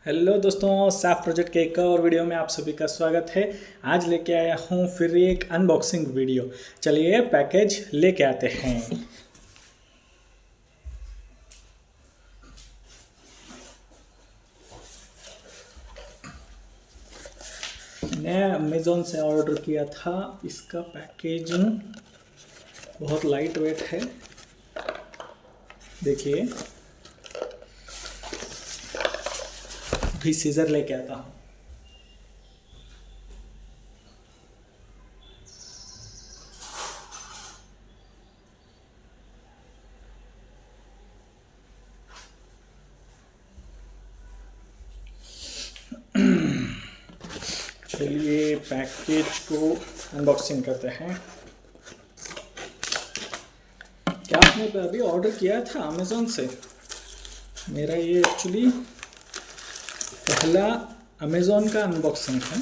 Hello दोस्तों, Saif project के एक और वीडियो में आप सभी का स्वागत है। आज लेके आया हूँ फिर एक अनबॉक्सिंग वीडियो। चलिए पैकेज लेके आते हैं। मैं अमेज़ोन से ऑर्डर किया था। इसका पैकेजिंग बहुत लाइट वेट है, देखिए। अभी सीज़र लेके आता हूँ। चलिए पैकेज को अनबॉक्सिंग करते हैं। क्या आपने अभी ऑर्डर किया था अमेज़ोन से? मेरा ये एक्चुअली पहला अमेज़ोन का अनबॉक्सिंग है।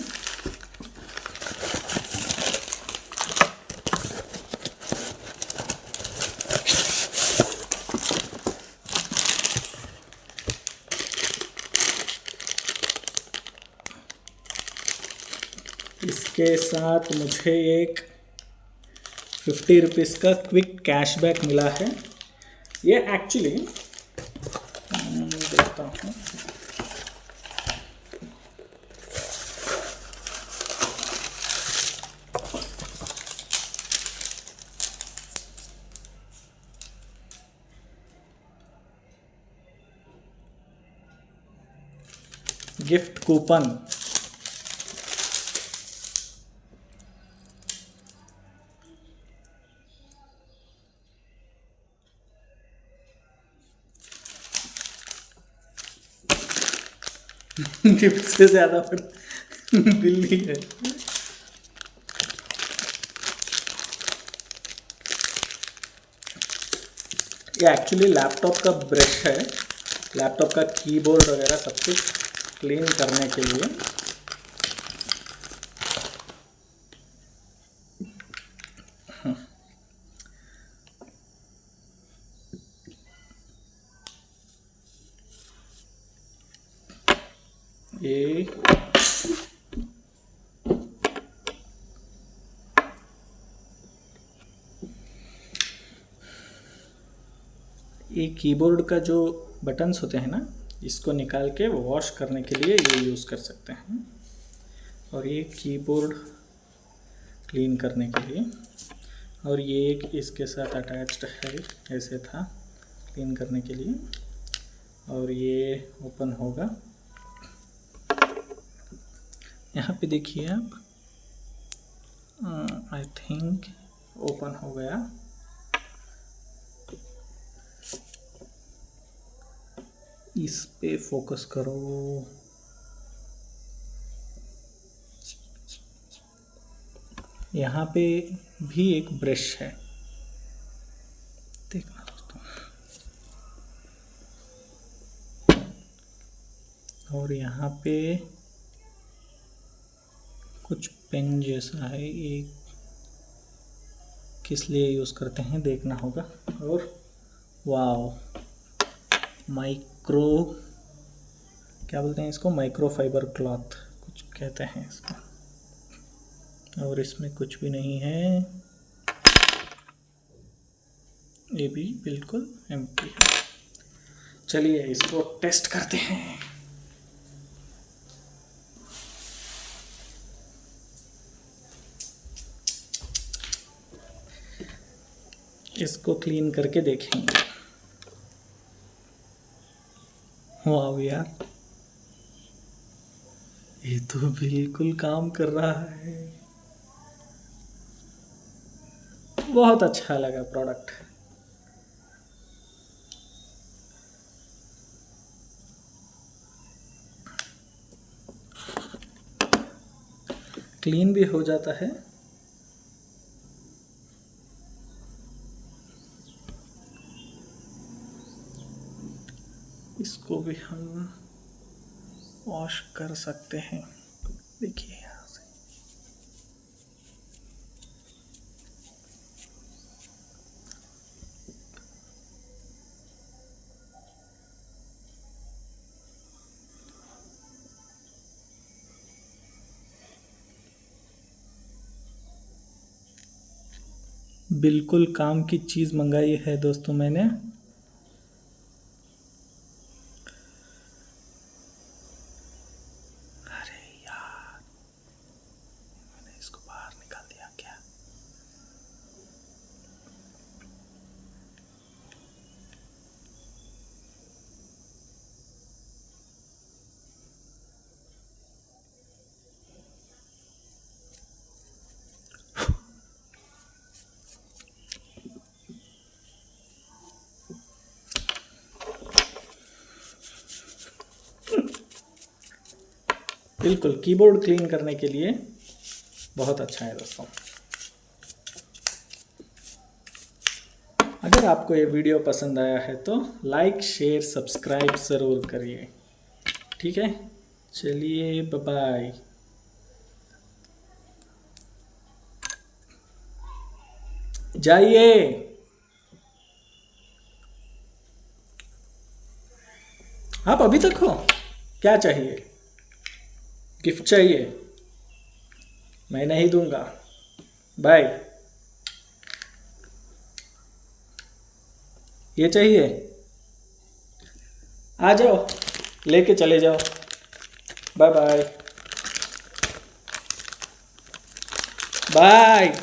इसके साथ मुझे एक 50 रुपीज़ का क्विक कैशबैक मिला है। ये एक्चुअली देखता हूँ। Gift coupon. गिफ्ट से ज़्यादा बिल्ली है। ये एक्चुअली लैपटॉप का ब्रश है। लैपटॉप का कीबोर्ड वगैरह सब कुछ क्लीन करने के लिए। ये कीबोर्ड का जो बटन्स होते हैं ना, इसको निकाल के वॉश करने के लिए ये यूज़ कर सकते हैं। और ये कीबोर्ड क्लीन करने के लिए। और ये एक इसके साथ अटैच्ड है, ऐसे था क्लीन करने के लिए। और ये ओपन होगा। यहाँ पे देखिए आप, आई थिंक ओपन हो गया। इस पे फोकस करो। यहाँ पे भी एक ब्रश है, देखना दोस्तों। और यहाँ पे कुछ पेन जैसा है, ये किस लिए यूज़ करते हैं देखना होगा। और वाओ, माइक्रो, क्या बोलते हैं इसको, माइक्रो फाइबर क्लॉथ कुछ कहते हैं इसको। और इसमें कुछ भी नहीं है, ये भी बिल्कुल एम्प्टी है। चलिए इसको टेस्ट करते हैं। इसको क्लीन करके देखेंगे। वाह यार, ये तो बिल्कुल काम कर रहा है। बहुत अच्छा लगा प्रोडक्ट। क्लीन भी हो जाता है। इसको भी हम वॉश कर सकते हैं, देखिए यहाँ से। बिल्कुल काम की चीज़ मंगाई है दोस्तों मैंने। अरे यार, मैंने इसको बाहर निकाल दिया क्या? बिल्कुल कीबोर्ड क्लीन करने के लिए बहुत अच्छा है दोस्तों। अगर आपको ये वीडियो पसंद आया है तो लाइक शेयर सब्सक्राइब ज़रूर करिए, ठीक है। चलिए बाय बाय। जाइए। आप अभी तक हो? क्या चाहिए? गिफ्ट चाहिए? मैं नहीं दूंगा। बाय। ये चाहिए? आ जाओ, लेके चले जाओ। Bye bye bye.